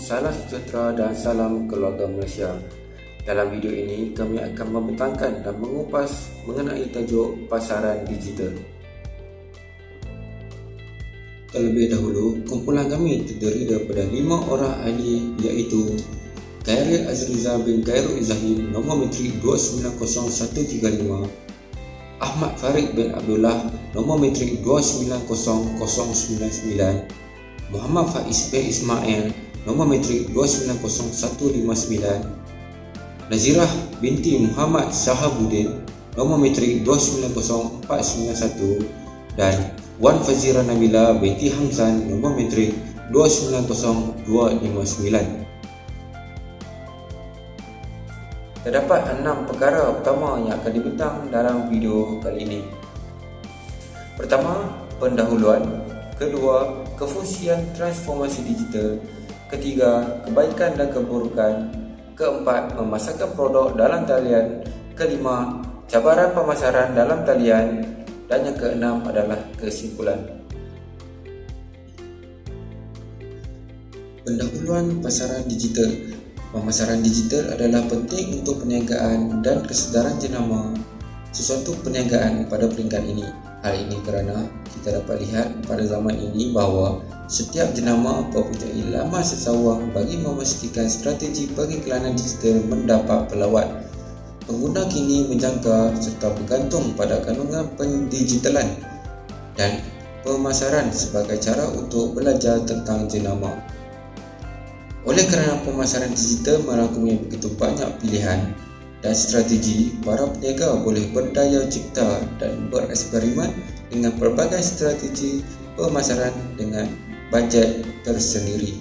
salam sejahtera dan salam keluarga Malaysia. Dalam video ini, kami akan membentangkan dan mengupas mengenai tajuk pasaran digital. Terlebih dahulu, kumpulan kami terdiri daripada 5 orang ahli, iaitu Khairil Azriza bin Khairul Izzahim, nombor metrik 290135, Ahmad Farid bin Abdullah, nombor metrik 290099, Muhammad Faiz bin Ismail, nombor metrik 290159, Nazirah binti Muhammad Shahabuddin, nombor metrik 290491, dan Wan Fazira Nabila binti Hamzan, nombor metrik 290259. Terdapat 6 perkara utama yang akan dibentang dalam video kali ini. Pertama, pendahuluan. Kedua, kefungsian transformasi digital. Ketiga, kebaikan dan keburukan. Keempat, memasarkan produk dalam talian. Kelima, cabaran pemasaran dalam talian. Dan yang keenam adalah kesimpulan. Pendahuluan pasaran digital. Pemasaran digital adalah penting untuk perniagaan dan kesedaran jenama sesuatu perniagaan pada peringkat ini. Hal ini kerana kita dapat lihat pada zaman ini bahawa setiap jenama mempunyai laman sesawang bagi memastikan strategi pengiklanan digital mendapat pelawat. Pengguna kini menjangka serta bergantung pada kandungan pendigitalan dan pemasaran sebagai cara untuk belajar tentang jenama. Oleh kerana pemasaran digital merangkumi begitu banyak pilihan dan strategi, para peniaga boleh berdaya cipta dan bereksperimen dengan pelbagai strategi pemasaran dengan bajet tersendiri.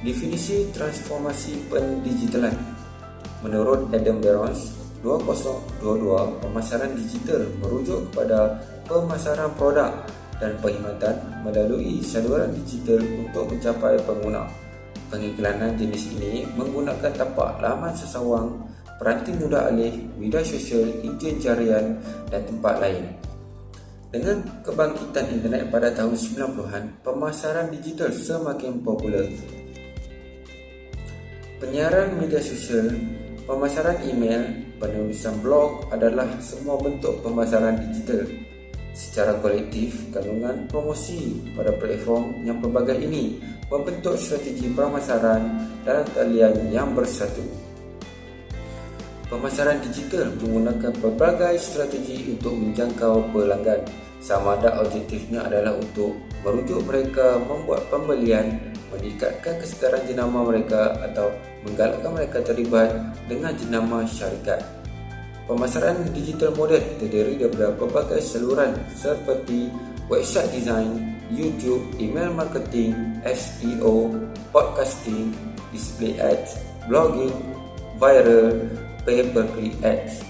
Definisi transformasi pendigitalan. Menurut Adam Barons 2022, pemasaran digital merujuk kepada pemasaran produk dan perkhidmatan melalui saluran digital untuk mencapai pengguna. Pengiklanan jenis ini menggunakan tapak laman sesawang, peranti mudah alih, media sosial, enjin carian dan tempat lain. Dengan kebangkitan internet pada tahun 90-an, pemasaran digital semakin popular. Penyiaran media sosial, pemasaran email, penulisan blog adalah semua bentuk pemasaran digital. Secara kolektif, kandungan promosi pada platform yang pelbagai ini membentuk strategi pemasaran dalam talian yang bersatu. Pemasaran digital menggunakan pelbagai strategi untuk menjangkau pelanggan. Sama ada objektifnya adalah untuk merujuk mereka membuat pembelian, meningkatkan kesedaran jenama mereka atau menggalakkan mereka terlibat dengan jenama syarikat. Pemasaran digital moden terdiri daripada pelbagai saluran seperti website design, YouTube, email marketing, SEO, podcasting, display ads, blogging, viral, pay-per-click ads.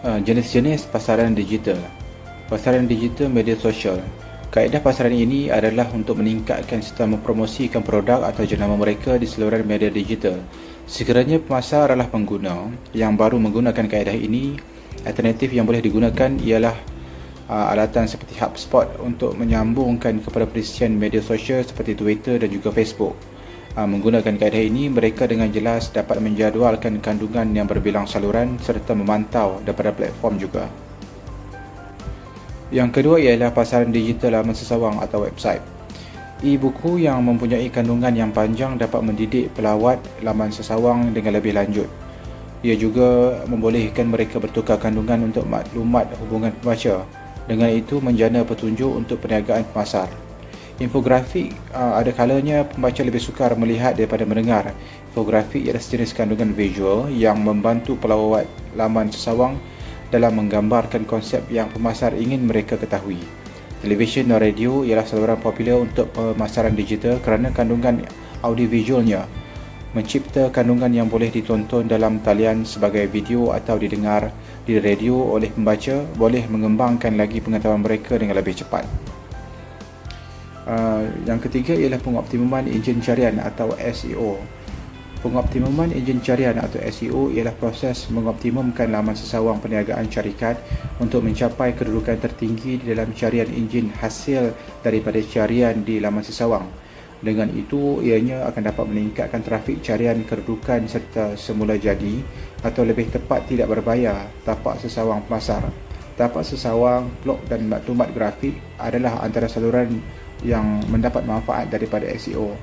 Jenis-jenis pasaran digital. Pasaran digital media sosial. Kaedah pasaran ini adalah untuk meningkatkan serta mempromosikan produk atau jenama mereka di saluran media digital. Sekiranya pemasar adalah pengguna yang baru menggunakan kaedah ini, alternatif yang boleh digunakan ialah alatan seperti HubSpot untuk menyambungkan kepada perisian media sosial seperti Twitter dan juga Facebook. Menggunakan kaedah ini, mereka dengan jelas dapat menjadualkan kandungan yang berbilang saluran serta memantau daripada platform juga. Yang kedua ialah pasaran digital laman sesawang atau website. E-buku yang mempunyai kandungan yang panjang dapat mendidik pelawat laman sesawang dengan lebih lanjut. Ia juga membolehkan mereka bertukar kandungan untuk maklumat hubungan pembaca. Dengan itu menjana petunjuk untuk perniagaan pemasar. Infografik ada kalanya pembaca lebih sukar melihat daripada mendengar. Infografik ialah sejenis kandungan visual yang membantu pelawat laman sesawang dalam menggambarkan konsep yang pemasar ingin mereka ketahui. Televisyen dan radio ialah saluran popular untuk pemasaran digital kerana kandungan audiovisualnya. Mencipta kandungan yang boleh ditonton dalam talian sebagai video atau didengar di radio oleh pembaca boleh mengembangkan lagi pengetahuan mereka dengan lebih cepat. Yang ketiga ialah pengoptimuman enjin carian atau SEO. Pengoptimuman enjin carian atau SEO ialah proses mengoptimumkan laman sesawang perniagaan syarikat untuk mencapai kedudukan tertinggi di dalam carian enjin hasil daripada carian di laman sesawang. Dengan itu, ianya akan dapat meningkatkan trafik carian kedudukan serta semula jadi atau lebih tepat tidak berbayar tapak sesawang pemasar. Tapak sesawang, blog dan maklumat grafik adalah antara saluran yang mendapat manfaat daripada SEO.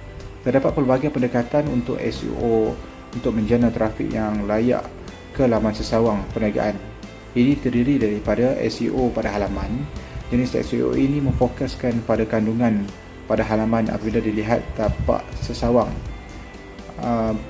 Terdapat pelbagai pendekatan untuk SEO untuk menjana trafik yang layak ke laman sesawang perniagaan. Ini terdiri daripada SEO pada halaman. Jenis SEO ini memfokuskan pada kandungan pada halaman apabila dilihat tapak sesawang,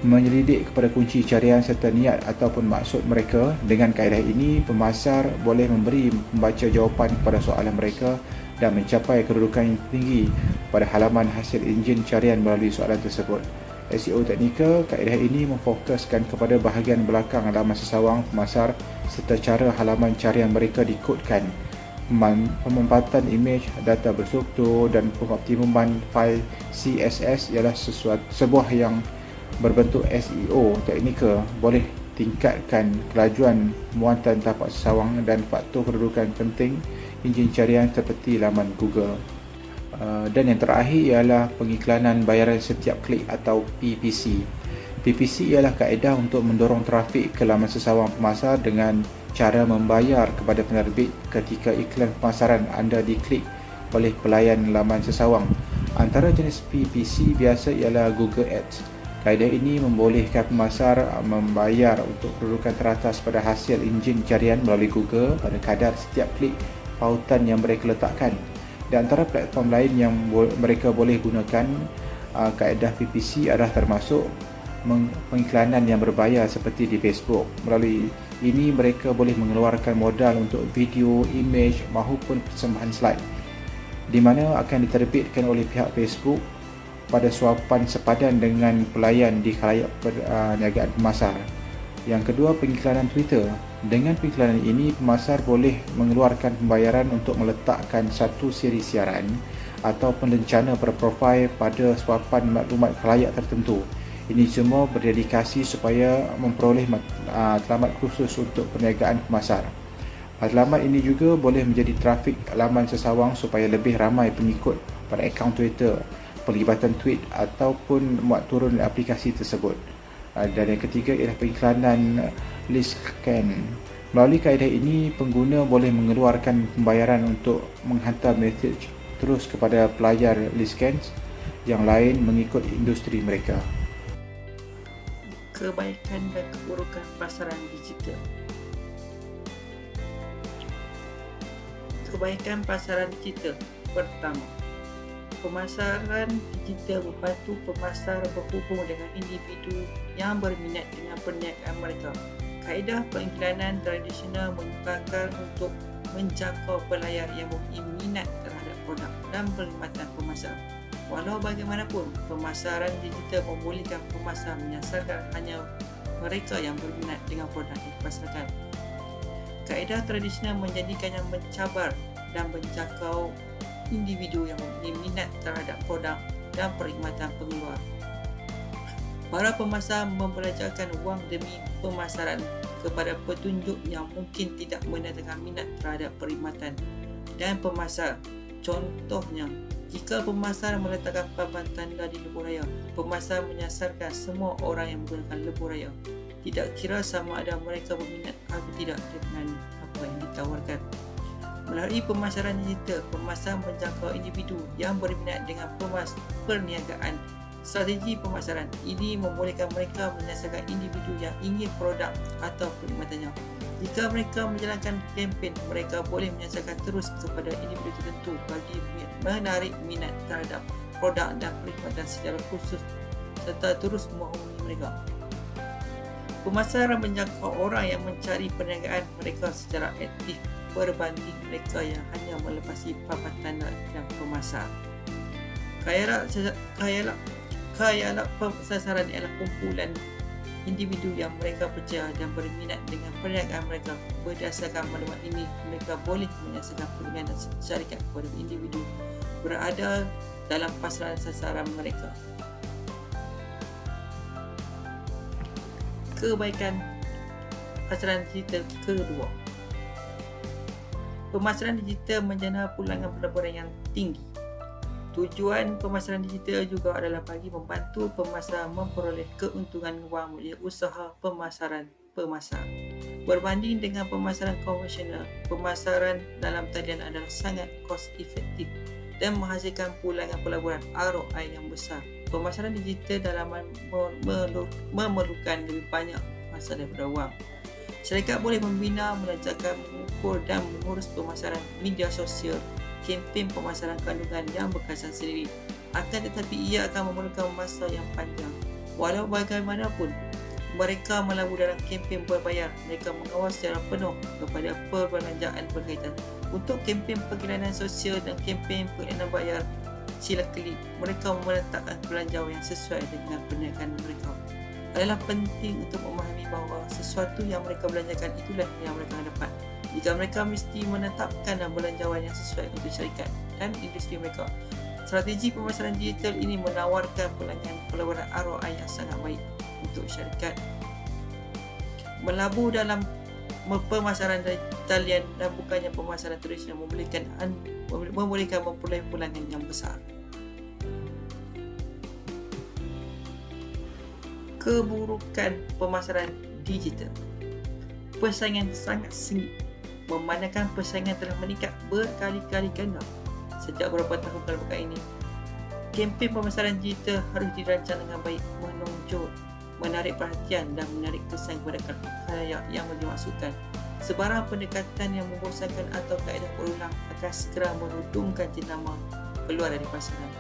menyelidik kepada kunci carian serta niat ataupun maksud mereka. Dengan kaedah ini, pemasar boleh memberi pembaca jawapan kepada soalan mereka dan mencapai kedudukan yang tinggi pada halaman hasil enjin carian melalui soalan tersebut. SEO teknikal, kaedah ini memfokuskan kepada bahagian belakang halaman sesawang pemasar serta cara halaman carian mereka dikodkan. Pemempatan imej, data berstruktur dan pengoptimuman fail CSS ialah sebuah yang berbentuk SEO teknikal boleh tingkatkan kelajuan muatan tapak sesawang dan faktor kedudukan penting enjin carian seperti laman Google. Dan yang terakhir ialah pengiklanan bayaran setiap klik atau PPC. PPC ialah kaedah untuk mendorong trafik ke laman sesawang pemasar dengan cara membayar kepada penerbit ketika iklan pemasaran anda diklik oleh pelayan laman sesawang. Antara jenis PPC biasa ialah Google Ads. Kaedah ini membolehkan pemasar membayar untuk kedudukan teratas pada hasil enjin carian melalui Google pada kadar setiap klik pautan yang mereka letakkan. Di antara platform lain yang mereka boleh gunakan kaedah PPC adalah termasuk pengiklanan yang berbayar seperti di Facebook. Melalui ini mereka boleh mengeluarkan modal untuk video, imej maupun persembahan slide, di mana akan diterbitkan oleh pihak Facebook pada suapan sepadan dengan pelayan di khalayak perniagaan pemasar. Yang kedua, pengiklanan Twitter. Dengan pengiklanan ini, pemasar boleh mengeluarkan pembayaran untuk meletakkan satu siri siaran ataupun lencana berprofil pada suapan maklumat khalayak tertentu. Ini semua berdedikasi supaya memperoleh matlamat khusus untuk perniagaan pemasar. Matlamat ini juga boleh menjadi trafik laman sesawang supaya lebih ramai pengikut pada akaun Twitter, pelibatan tweet ataupun muat turun aplikasi tersebut. Dan yang ketiga ialah pengiklanan list scan. Melalui kaedah ini, pengguna boleh mengeluarkan pembayaran untuk menghantar mesej terus kepada pelayar list scan yang lain mengikut industri mereka. Kebaikan dan keburukan pasaran digital. Kebaikan pasaran digital. Pertama, pemasaran digital membantu pemasar berhubung dengan individu yang berminat dengan perniagaan mereka. Kaedah pengiklanan tradisional menyukarkan untuk menjangkau pelayar yang mempunyai minat terhadap produk dan perkhidmatan pemasar. Walau bagaimanapun, pemasaran digital membolehkan pemasar menyasarkan hanya mereka yang berminat dengan produk yang dipasarkan. Kaedah tradisional menjadikannya mencabar dan menjangkau individu yang mempunyai minat terhadap produk dan perkhidmatan pengeluar. Para pemasar membelanjakan wang demi pemasaran kepada petunjuk yang mungkin tidak mendatangkan minat terhadap perkhidmatan dan pemasar. Contohnya, jika pemasar meletakkan papan tanda di lebuh raya, pemasar menyasarkan semua orang yang menggunakan lebuh raya, tidak kira sama ada mereka berminat atau tidak dengan apa yang ditawarkan. Melalui pemasaran digital, pemasar menjangkau individu yang berminat dengan perniagaan. Strategi pemasaran ini membolehkan mereka menyasarkan individu yang ingin produk atau perkhidmatannya. Jika mereka menjalankan kempen, mereka boleh menyasarkan terus kepada individu tertentu bagi menarik minat terhadap produk dan perkhidmatan secara khusus serta terus menghubungi mereka. Pemasaran menjangkau orang yang mencari perniagaan mereka secara aktif berbanding mereka yang hanya melepasi papan tanda dan pemasar. Khayalat sasaran ialah kumpulan individu yang mereka percaya dan berminat dengan perniagaan mereka. Berdasarkan maklumat ini, mereka boleh menyasarkan perniagaan syarikat kepada individu berada dalam pasaran sasaran mereka. kebaikan pemasaran digital kedua. Pemasaran digital menjana pulangan pelaburan yang tinggi. Tujuan pemasaran digital juga adalah bagi membantu pemasar memperoleh keuntungan wang melalui usaha pemasaran pemasar. Berbanding dengan pemasaran konvensional, pemasaran dalam talian adalah sangat cost efektif dan menghasilkan pulangan pelaburan ROI yang besar. Pemasaran digital dalam memerlukan lebih banyak masa daripada wang. Syarikat boleh membina, melancarkan, mengukur dan mengurus pemasaran media sosial, kempen pemasaran kandungan yang berkesan sendiri. Akan tetapi ia akan memerlukan masa yang panjang. Walau bagaimanapun, mereka melabur dalam kempen berbayar. Mereka mengawal secara penuh kepada perbelanjaan berkaitan. Untuk kempen perkhidmatan sosial dan kempen perkhidmatan bayar, sila klik. Mereka meletakkan belanjawan yang sesuai dengan perniagaan mereka. Adalah penting untuk memahami bahawa sesuatu yang mereka belanjakan itulah yang mereka dapat. Jika mereka mesti menetapkan belanjawan yang sesuai untuk syarikat dan industri mereka. Strategi pemasaran digital ini menawarkan pelaburan ROI yang sangat baik untuk syarikat. Melabur dalam pemasaran talian dan bukannya pemasaran tradisional membolehkan memperoleh pulangan yang besar. Keburukan pemasaran digital. Persaingan sangat sengit, memandangkan persaingan telah meningkat berkali-kali ganda sejak beberapa tahun belakang ini. Kempen pemasaran digital harus dirancang dengan baik, menonjol, menarik perhatian dan menarik kesan kepada khalayak yang dimaksudkan. Sebarang pendekatan yang membosankan atau kaedah berulang akan segera menudungkan jenama keluar dari pasaran.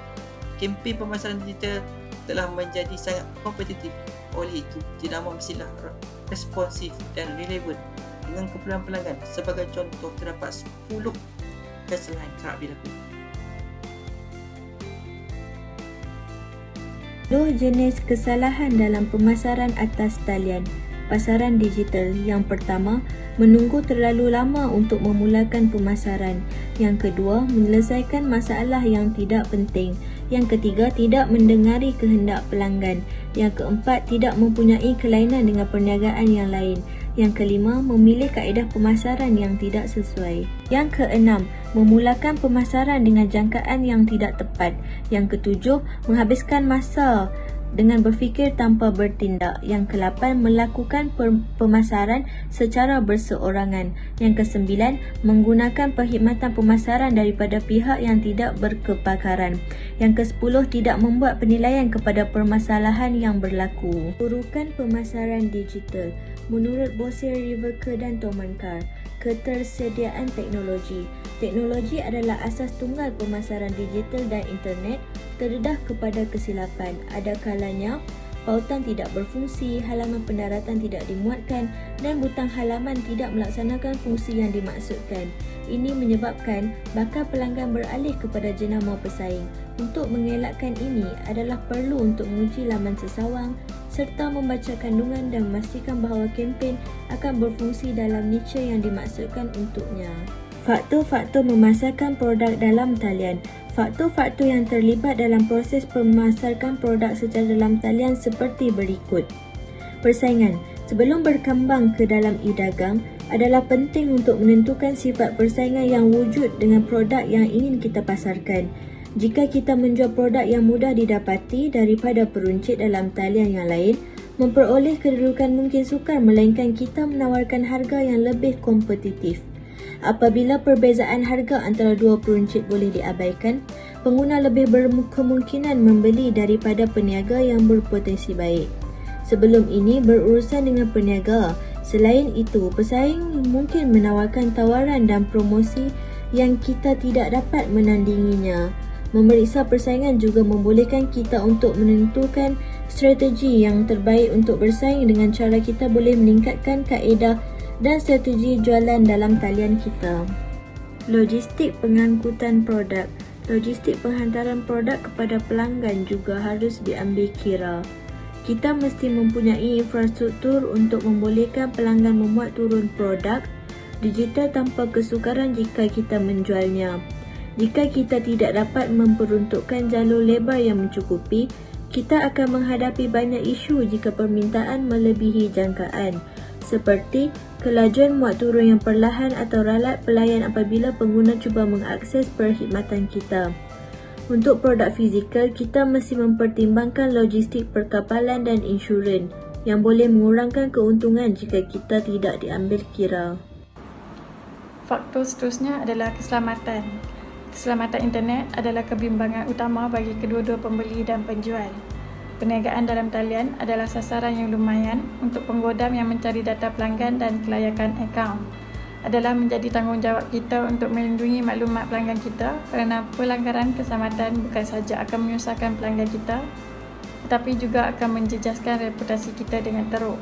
Kempen pemasaran digital telah menjadi sangat kompetitif. Oleh itu, jenama mestilah responsif dan relevan dengan keperluan pelanggan. Sebagai contoh, terdapat 10 kesalahan kerap dilakukan. 10 jenis kesalahan dalam pemasaran atas talian pasaran digital. Yang pertama, menunggu terlalu lama untuk memulakan pemasaran. Yang kedua, menyelesaikan masalah yang tidak penting. Yang ketiga, tidak mendengari kehendak pelanggan. Yang keempat, tidak mempunyai kelainan dengan perniagaan yang lain. Yang kelima, memilih kaedah pemasaran yang tidak sesuai. Yang keenam, memulakan pemasaran dengan jangkaan yang tidak tepat. Yang ketujuh, menghabiskan masa dengan berfikir tanpa bertindak. Yang ke-8, melakukan pemasaran secara berseorangan. Yang ke-9, menggunakan perkhidmatan pemasaran daripada pihak yang tidak berkepakaran. Yang ke-10, tidak membuat penilaian kepada permasalahan yang berlaku. Keburukan pemasaran digital. Menurut Bossier, Riverker dan Tomankar, ketersediaan teknologi. Teknologi adalah asas tunggal pemasaran digital dan internet, terdedah kepada kesilapan. Ada kalanya pautan tidak berfungsi, halaman pendaratan tidak dimuatkan dan butang halaman tidak melaksanakan fungsi yang dimaksudkan. Ini menyebabkan bakal pelanggan beralih kepada jenama pesaing. Untuk mengelakkan ini adalah perlu untuk menguji laman sesawang serta membaca kandungan dan memastikan bahawa kempen akan berfungsi dalam niche yang dimaksudkan untuknya. Faktor-faktor memasarkan produk dalam talian. Faktor-faktor yang terlibat dalam proses memasarkan produk secara dalam talian seperti berikut. Persaingan. Sebelum berkembang ke dalam e-dagang, adalah penting untuk menentukan sifat persaingan yang wujud dengan produk yang ingin kita pasarkan. Jika kita menjual produk yang mudah didapati daripada peruncit dalam talian yang lain, memperoleh kedudukan mungkin sukar melainkan kita menawarkan harga yang lebih kompetitif. Apabila perbezaan harga antara dua peruncit boleh diabaikan, pengguna lebih berkemungkinan membeli daripada peniaga yang berpotensi baik. Sebelum ini berurusan dengan peniaga. Selain itu, pesaing mungkin menawarkan tawaran dan promosi yang kita tidak dapat menandinginya. Memeriksa persaingan juga membolehkan kita untuk menentukan strategi yang terbaik untuk bersaing. Dengan cara kita boleh meningkatkan kaedah dan strategi jualan dalam talian kita. Logistik pengangkutan produk. Logistik penghantaran produk kepada pelanggan juga harus diambil kira. Kita mesti mempunyai infrastruktur untuk membolehkan pelanggan memuat turun produk digital tanpa kesukaran jika kita menjualnya. Jika kita tidak dapat memperuntukkan jalur lebar yang mencukupi, kita akan menghadapi banyak isu jika permintaan melebihi jangkaan, seperti kelajuan muat turun yang perlahan atau ralat pelayan apabila pengguna cuba mengakses perkhidmatan kita. Untuk produk fizikal, kita mesti mempertimbangkan logistik perkapalan dan insurans yang boleh mengurangkan keuntungan jika kita tidak diambil kira. Faktor seterusnya adalah keselamatan. Keselamatan internet adalah kebimbangan utama bagi kedua-dua pembeli dan penjual. Perniagaan dalam talian adalah sasaran yang lumayan untuk penggodam yang mencari data pelanggan dan kelayakan akaun. Adalah menjadi tanggungjawab kita untuk melindungi maklumat pelanggan kita kerana pelanggaran keselamatan bukan sahaja akan menyusahkan pelanggan kita tetapi juga akan menjejaskan reputasi kita dengan teruk.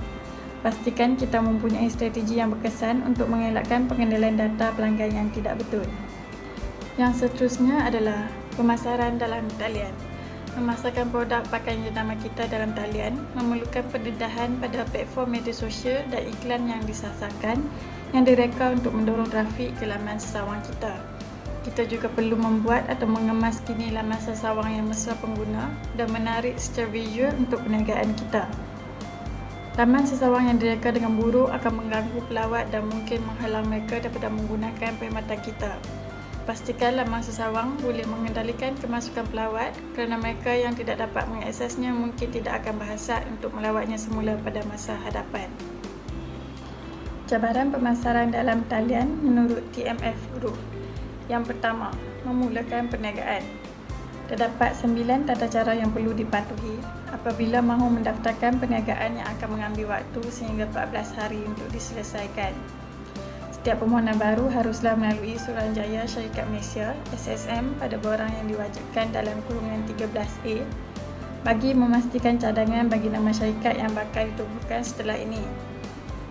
Pastikan kita mempunyai strategi yang berkesan untuk mengelakkan pengendalian data pelanggan yang tidak betul. Yang seterusnya adalah pemasaran dalam talian. Memasarkan produk pakaian jenama kita dalam talian memerlukan pendedahan pada platform media sosial dan iklan yang disasarkan yang direka untuk mendorong trafik ke laman sesawang kita. Kita juga perlu membuat atau mengemas kini laman sesawang yang mesra pengguna dan menarik secara visual untuk perniagaan kita. Laman sesawang yang direka dengan buruk akan mengganggu pelawat dan mungkin menghalang mereka daripada menggunakan perkhidmatan kita. Pastikan laman sesawang boleh mengendalikan kemasukan pelawat kerana mereka yang tidak dapat mengaksesnya mungkin tidak akan berhasrat untuk melawatnya semula pada masa hadapan. Cabaran pemasaran dalam talian menurut TMF Group. Yang pertama, memulakan perniagaan. Terdapat 9 tata cara yang perlu dipatuhi apabila mahu mendaftarkan perniagaan yang akan mengambil waktu sehingga 14 hari untuk diselesaikan. Setiap permohonan baru haruslah melalui Suruhanjaya Syarikat Malaysia SSM pada borang yang diwajibkan dalam kurungan 13A bagi memastikan cadangan bagi nama syarikat yang bakal ditubuhkan setelah ini.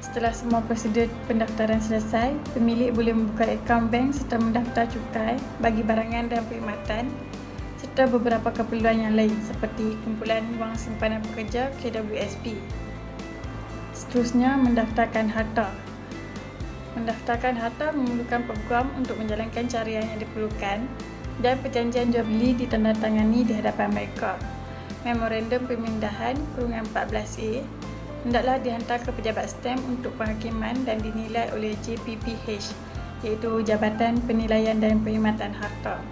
Setelah semua prosedur pendaftaran selesai, pemilik boleh membuka akaun bank serta mendaftar cukai bagi barangan dan perkhidmatan serta beberapa keperluan yang lain seperti kumpulan wang simpanan pekerja KWSP. Seterusnya, mendaftarkan harta. Mendaftarkan harta memerlukan peguam untuk menjalankan carian yang diperlukan dan perjanjian jual beli ditandatangani di hadapan mereka. Memorandum pemindahan kurungan 14A hendaklah dihantar ke pejabat stamp untuk penghakiman dan dinilai oleh JPPH iaitu Jabatan Penilaian dan Perkhidmatan Harta.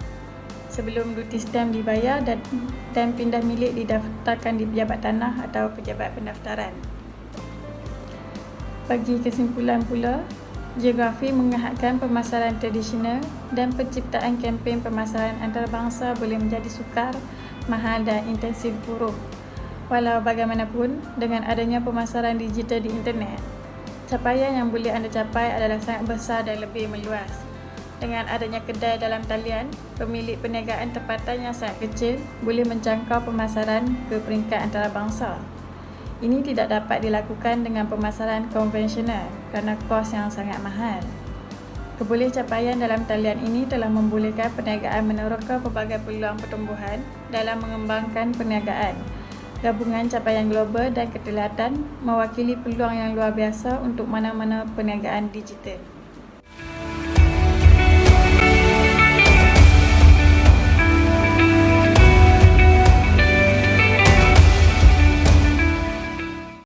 Sebelum duty stamp dibayar dan pindah milik didaftarkan di pejabat tanah atau pejabat pendaftaran. Bagi kesimpulan pula, geografi mengahadkan pemasaran tradisional dan penciptaan kempen pemasaran antarabangsa boleh menjadi sukar, mahal dan intensif buruk. Walau bagaimanapun, dengan adanya pemasaran digital di internet, capaian yang boleh anda capai adalah sangat besar dan lebih meluas. Dengan adanya kedai dalam talian, pemilik perniagaan tempatan yang sangat kecil boleh menjangkau pemasaran ke peringkat antarabangsa. Ini tidak dapat dilakukan dengan pemasaran konvensional kerana kos yang sangat mahal. Kebolehcapaian dalam talian ini telah membolehkan perniagaan meneroka pelbagai peluang pertumbuhan dalam mengembangkan perniagaan. Gabungan capaian global dan ketelatan mewakili peluang yang luar biasa untuk mana-mana perniagaan digital.